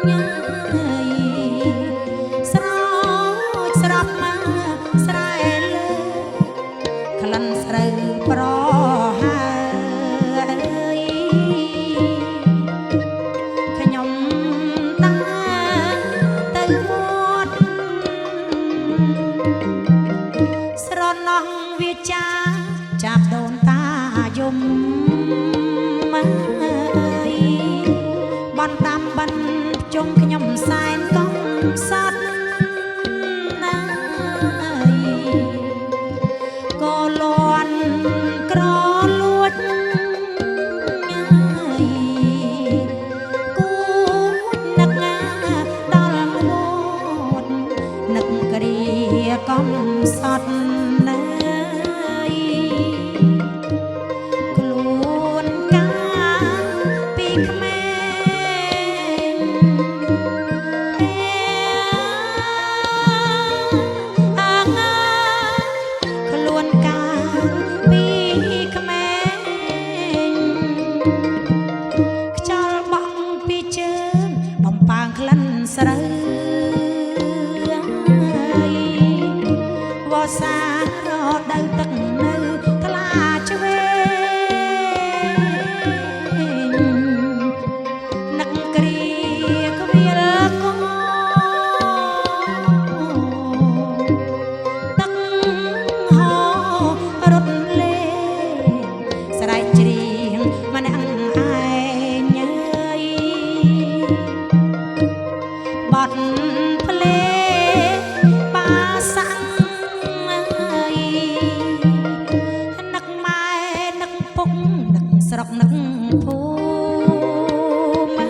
ញ៉ាយស្រោចស្រប់មកស្រែលើក្លិនស្រូវប្រហើយខ្ញុំតាទៅវត្តស្រណោះវាចាចាប់ដូនតាយំបនតាមបិណ្ឌជុំខ្ញុំសែនកំសត់ណាក៏លន់ក្រលួចគូចនឹកដល់វត្តនឹកគ្រាកំសត់ណាខ្លួនកាពីក្មេស្រូវវស្សារដូវទឹកនៅថ្លាឆ្វេងនឹកគ្រាក្រៀលកងទឹកហោរត់លេស្រែកច្រៀងម្នាក់ឯងបត់ភ្លេបាសាំងនឹកម៉ែនឹកពុកនឹកស្រុកនឹកភូមិ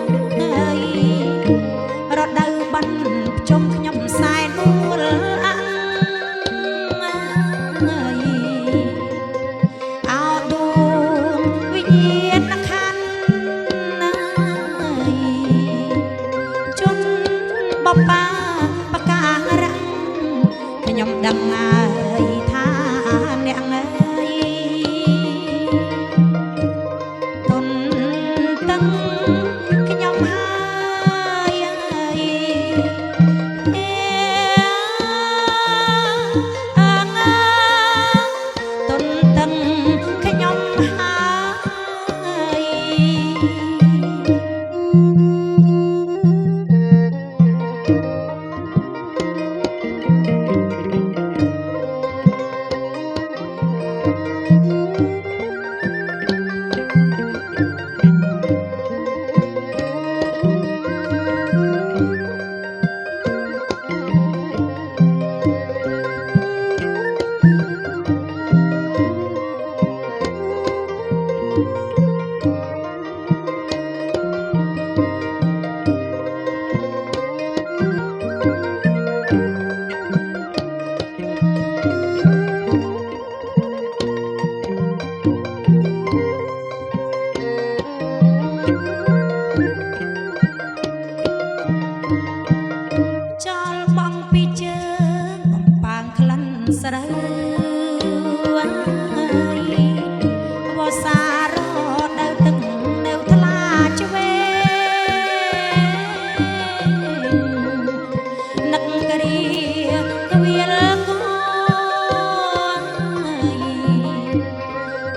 រដូវបិណ្ឌជុំខ្ញុំសែនដួលអោដួងវិញ្ញាណខណ្ឌជន់បបាបការាំងខ្ញុំដឹងហើយថាអ្នកអើយទុនតឹងខ្ញុំហើយទុនតឹងខ្ញុំហើយស្រូវវស្សារដូវទឹកនៅថ្លាឆ្វេងនឹកគ្រាក្រៀលកង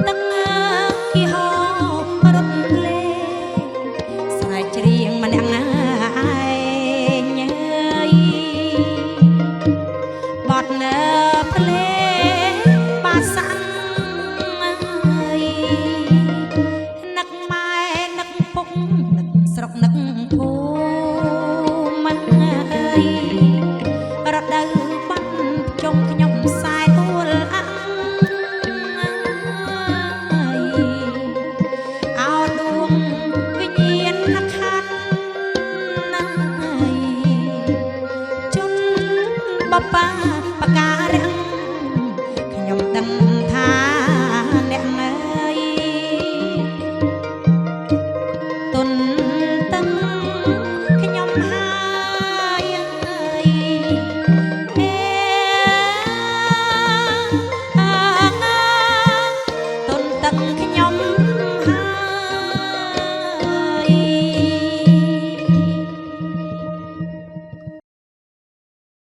ទឹកគីហោរត់លេស្រែកច្រៀងម្នាក់ឯងបត់នៅភ្លេបាសាំងនឹកម៉ែនឹកពុកនឹកស្រុកនឹកភូមិរដូវបិណ្ឌជុំខ្ញុំសែនដួលអោដួង